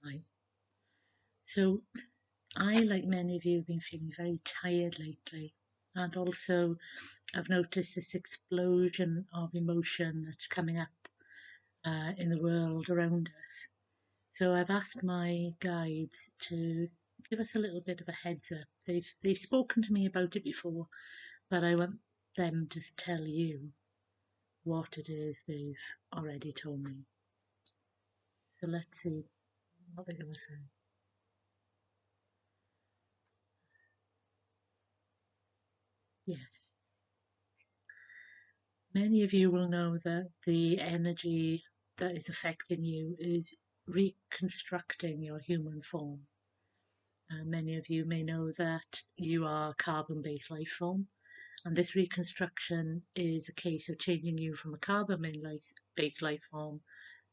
Hi. So I, like many of you, have been feeling very tired lately. And also, I've noticed this explosion of emotion that's coming up in the world around us. So I've asked my guides to give us a little bit of a heads up. They've spoken to me about it before, but I want them to tell you what it is they've already told me. So let's see what they're going to say. Yes. Many of you will know that the energy that is affecting you is reconstructing your human form. And many of you may know that you are a carbon based life form, and this reconstruction is a case of changing you from a carbon based life form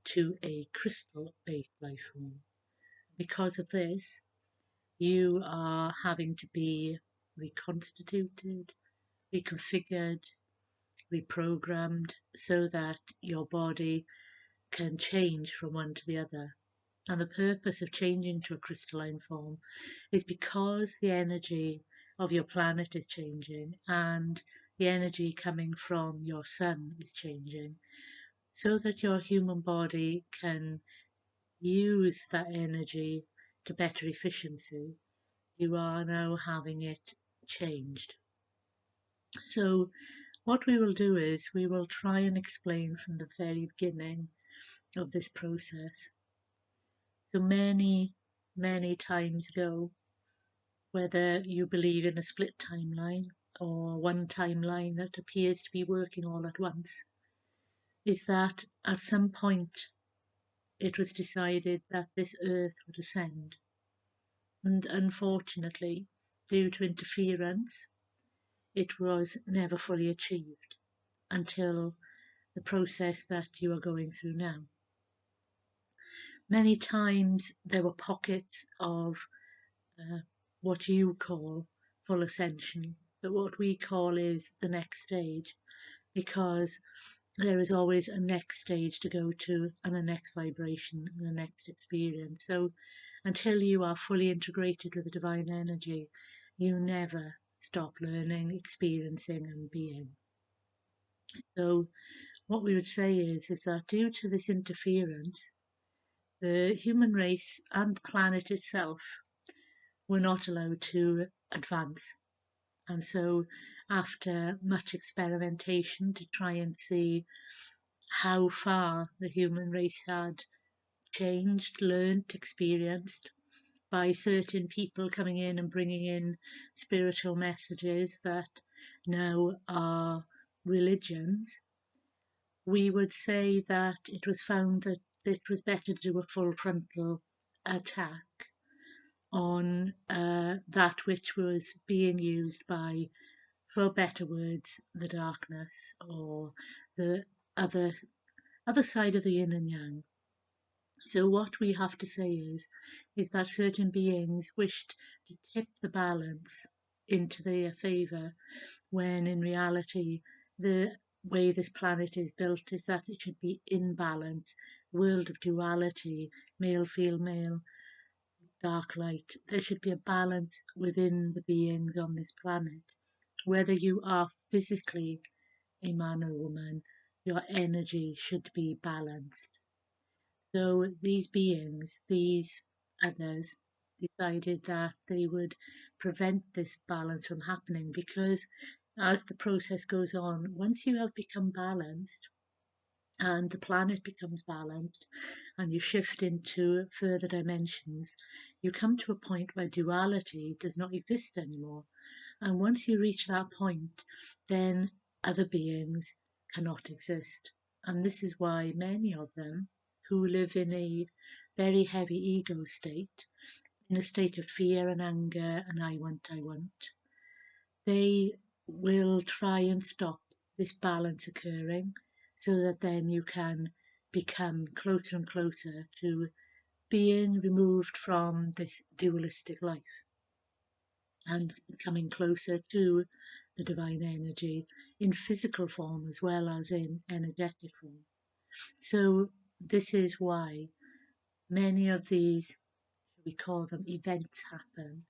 to a crystal based life form. Because of this, you are having to be reconstituted, reconfigured, reprogrammed so that your body can change from one to the other. And the purpose of changing to a crystalline form is because the energy of your planet is changing and the energy coming from your sun is changing, so that your human body can use that energy to better efficiency. You are now having it changed. So, what we will do is we will try and explain from the very beginning of this process. So many times ago, whether you believe in a split timeline or one timeline that appears to be working all at once, is that at some point it was decided that this earth would ascend. And unfortunately, due to interference, it was never fully achieved until the process that you are going through now. Many times there were pockets of uh, what you call full ascension, but what we call is the next stage, because there is always a next stage to go to and a next vibration and a next experience. So until you are fully integrated with the divine energy, you never stop learning, experiencing, and being. So what we would say is that due to this interference, the human race and the planet itself were not allowed to advance. And so, after much experimentation to try and see how far the human race had changed, learnt, experienced, by certain people coming in and bringing in spiritual messages that now are religions, we would say that it was found that it was better to do a full frontal attack on that which was being used by, for better words, the darkness, or the other other side of the yin and yang. So what we have to say is that certain beings wished to tip the balance into their favour, when in reality the way this planet is built is that it should be in balance, world of duality, male, female, dark, light. There should be a balance within the beings on this planet. Whether you are physically a man or woman, your energy should be balanced. So these beings, these others, decided that they would prevent this balance from happening, because as the process goes on, once you have become balanced and the planet becomes balanced and you shift into further dimensions, you come to a point where duality does not exist anymore. And once you reach that point, then other beings cannot exist. And this is why many of them who live in a very heavy ego state, in a state of fear and anger and I want, they will try and stop this balance occurring, so that then you can become closer and closer to being removed from this dualistic life and coming closer to the divine energy in physical form as well as in energetic form. So this is why many of these, we call them events, happen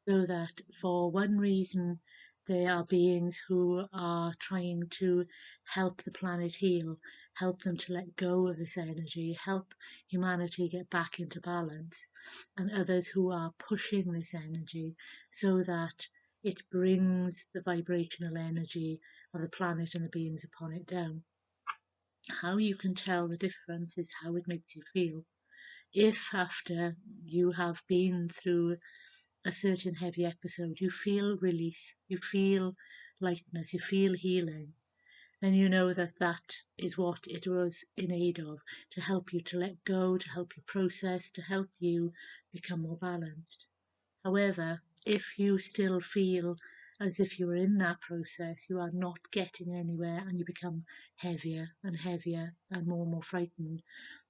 so that for one reason they are beings who are trying to help the planet heal, help them to let go of this energy, help humanity get back into balance, and others who are pushing this energy so that it brings the vibrational energy of the planet and the beings upon it down. How you can tell the difference is how it makes you feel. If after you have been through a certain heavy episode, you feel release, you feel lightness, you feel healing, then you know that that is what it was in aid of, to help you to let go, to help you process, to help you become more balanced. However, if you still feel as if you are in that process, you are not getting anywhere and you become heavier and heavier and more frightened,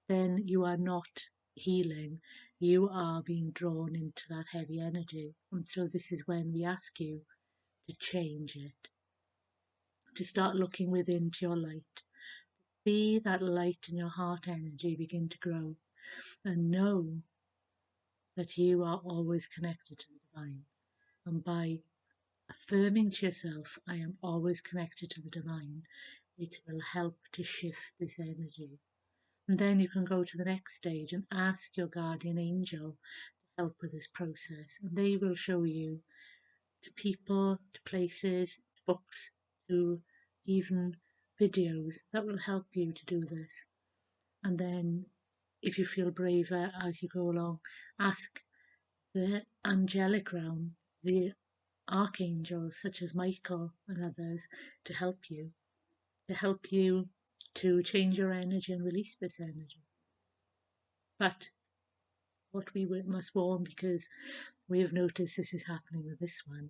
then you are not healing. You are being drawn into that heavy energy. And so this is when we ask you to change it, to start looking within to your light. See that light in your heart energy begin to grow and know that you are always connected to the divine. And by affirming to yourself, I am always connected to the divine, it will help to shift this energy. And then you can go to the next stage and ask your guardian angel to help with this process. And they will show you to people, to places, to books, to even videos that will help you to do this. And then, if you feel braver as you go along, ask the angelic realm, the archangels such as Michael and others, to help you, to change your energy and release this energy. But what we must warn, because we have noticed this is happening with this one,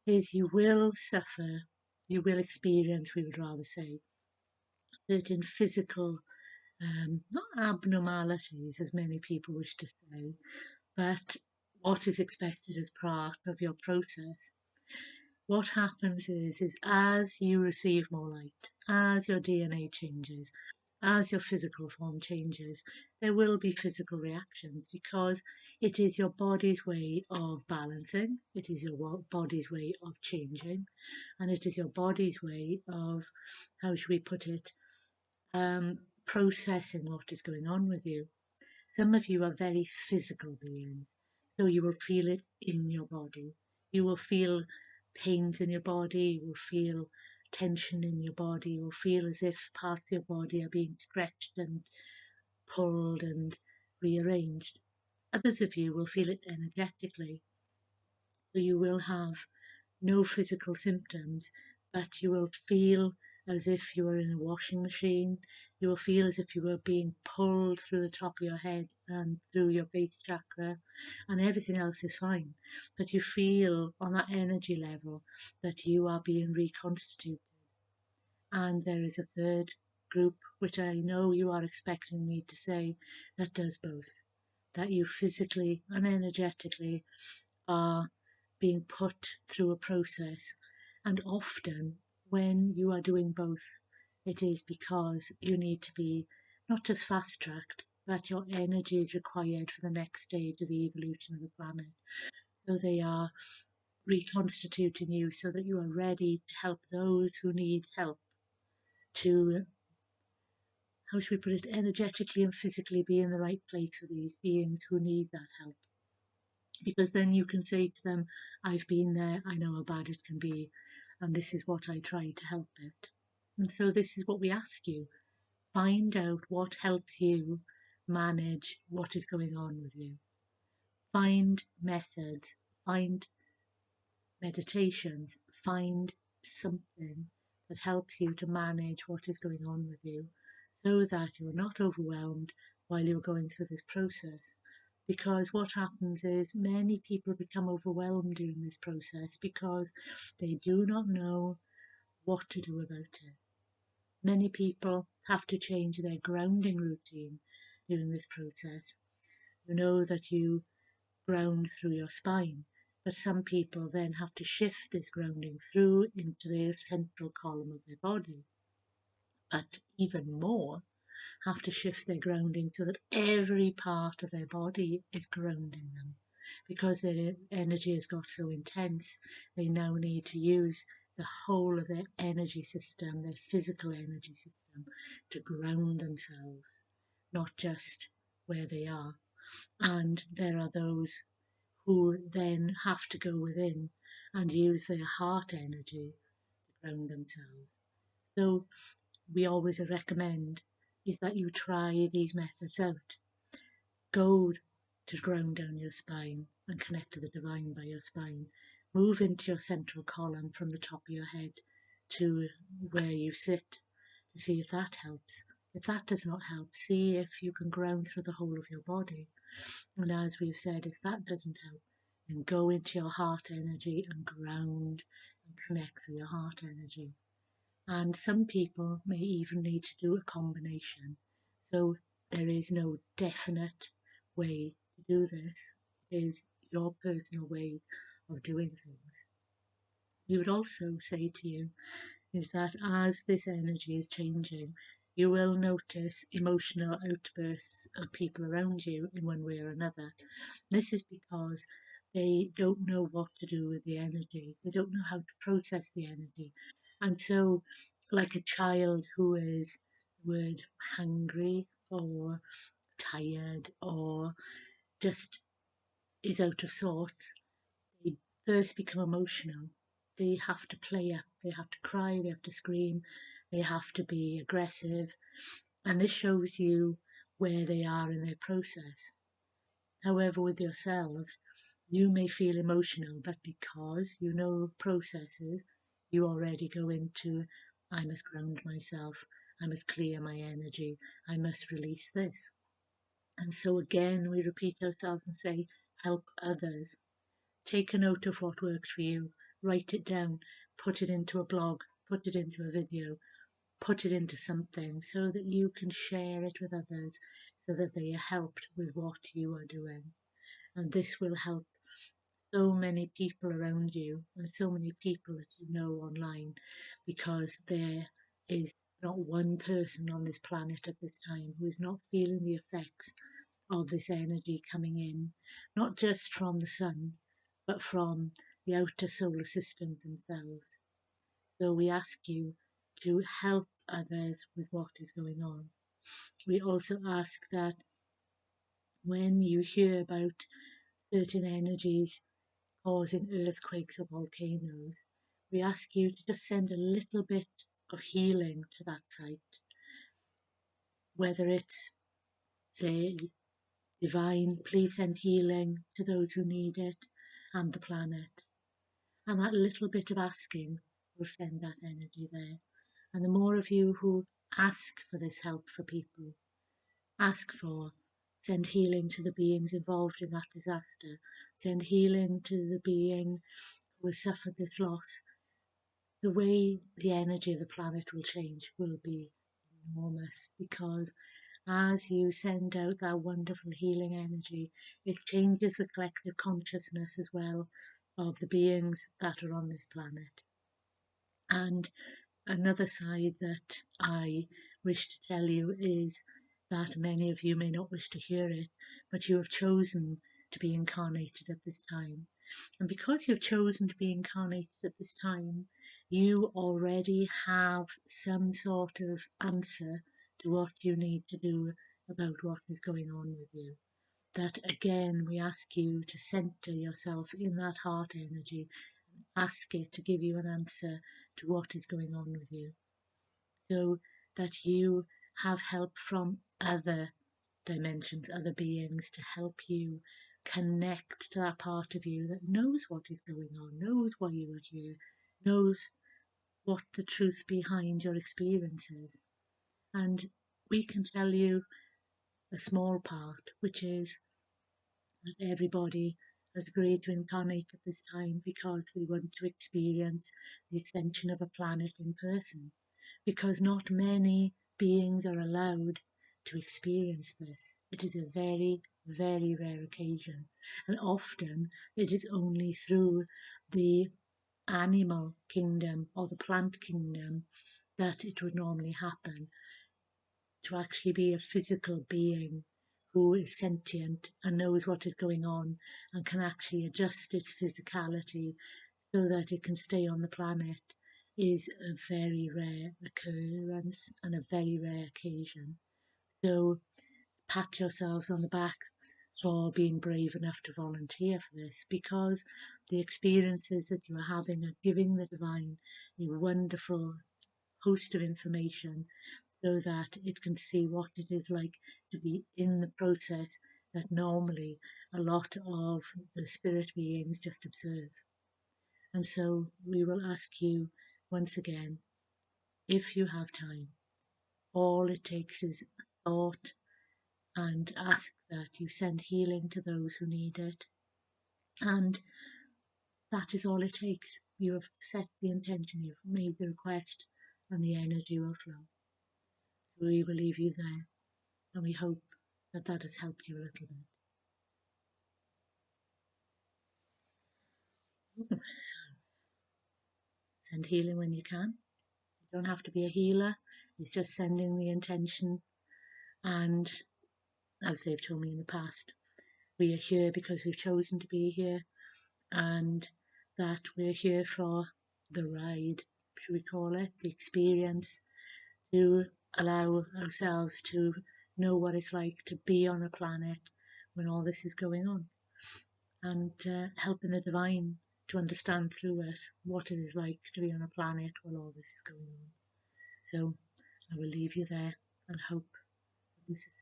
is you will suffer, you will experience, we would rather say, certain physical, not abnormalities as many people wish to say, but what is expected as part of your process. What happens is as you receive more light, as your DNA changes, as your physical form changes, there will be physical reactions because it is your body's way of balancing, it is your body's way of changing, and it is your body's way of, how should we put it, processing what is going on with you. Some of you are very physical beings, so you will feel it in your body. You will feel pains in your body, you will feel tension in your body, you will feel as if parts of your body are being stretched and pulled and rearranged. Others of you will feel it energetically, so you will have no physical symptoms, but you will feel as if you were in a washing machine. You will feel as if you were being pulled through the top of your head and through your base chakra, and everything else is fine. But you feel on that energy level that you are being reconstituted. And there is a third group, which I know you are expecting me to say, that does both. That you physically and energetically are being put through a process. And often, when you are doing both, it is because you need to be not just fast tracked, but your energy is required for the next stage of the evolution of the planet. So they are reconstituting you so that you are ready to help those who need help to, how should we put it, energetically and physically be in the right place for these beings who need that help. Because then you can say to them, I've been there, I know how bad it can be, and this is what I try to help it. And so this is what we ask you. Find out what helps you manage what is going on with you. Find methods, find meditations, find something that helps you to manage what is going on with you so that you're not overwhelmed while you're going through this process. Because what happens is many people become overwhelmed during this process because they do not know what to do about it. Many people have to change their grounding routine during this process. You know that you ground through your spine, but some people then have to shift this grounding through into their central column of their body. But even more, have to shift their grounding so that every part of their body is grounding them. Because their energy has got so intense, they now need to use the whole of their energy system, their physical energy system, to ground themselves, not just where they are. And there are those who then have to go within and use their heart energy to ground themselves. So we always recommend is that you try these methods out. Go to ground down your spine and connect to the divine by your spine. Move into your central column from the top of your head to where you sit to see if that helps. If that does not help, see if you can ground through the whole of your body. And as we've said, if that doesn't help, then go into your heart energy and ground and connect through your heart energy. And some people may even need to do a combination. So there is no definite way to do this. It is your personal way of doing things. We would also say to you is that as this energy is changing, you will notice emotional outbursts of people around you in one way or another. This is because they don't know what to do with the energy. They don't know how to process the energy. And so, like a child who is the word hungry or tired or just is out of sorts, they first become emotional. They have to play up, they have to cry, they have to scream, they have to be aggressive, and this shows you where they are in their process. However, with yourselves, you may feel emotional, but because you know processes, you already go into I must ground myself, I must clear my energy, I must release this. And so again, we repeat ourselves and say, help others. Take a note of what worked for you, write it down, put it into a blog, put it into a video, put it into something so that you can share it with others so that they are helped with what you are doing. And this will help so many people around you and so many people that you know online because there is not one person on this planet at this time who is not feeling the effects of this energy coming in, not just from the sun, but from the outer solar systems themselves. So we ask you to help others with what is going on. We also ask that when you hear about certain energies causing earthquakes or volcanoes, we ask you to just send a little bit of healing to that site, whether it's, say, divine, please send healing to those who need it and the planet. And that little bit of asking will send that energy there. And the more of you who ask for this help for people, ask for, send healing to the beings involved in that disaster, send healing to the being who has suffered this loss, the way the energy of the planet will change will be enormous because as you send out that wonderful healing energy, it changes the collective consciousness as well of the beings that are on this planet. And another side that I wish to tell you is that many of you may not wish to hear it, but you have chosen to be incarnated at this time. And because you've chosen to be incarnated at this time, you already have some sort of answer to what you need to do about what is going on with you. That again, we ask you to center yourself in that heart energy, ask it to give you an answer to what is going on with you, so that you have help from other dimensions, other beings to help you connect to that part of you that knows what is going on, knows why you are here, knows what the truth behind your experience is. And we can tell you a small part, which is that everybody has agreed to incarnate at this time because they want to experience the ascension of a planet in person, because not many beings are allowed to experience this. It is a very, very rare occasion, and often it is only through the animal kingdom or the plant kingdom that it would normally happen. to actually be a physical being who is sentient and knows what is going on and can actually adjust its physicality so that it can stay on the planet is a very rare occurrence and a very rare occasion. So pat yourselves on the back for being brave enough to volunteer for this, because the experiences that you are having are giving the divine a wonderful host of information so that it can see what it is like to be in the process that normally a lot of the spirit beings just observe. And so we will ask you once again, if you have time, all it takes is a thought, and ask that you send healing to those who need it. And that is all it takes. You have set the intention, you've made the request, and the energy will flow. So we will leave you there, and we hope that that has helped you a little bit. Send healing when you can. You don't have to be a healer, it's just sending the intention. And as they've told me in the past, we are here because we've chosen to be here, and that we're here for the ride, should we call it, the experience, to allow ourselves to know what it's like to be on a planet when all this is going on, and helping the divine to understand through us what it is like to be on a planet while all this is going on. So I will leave you there and hope this has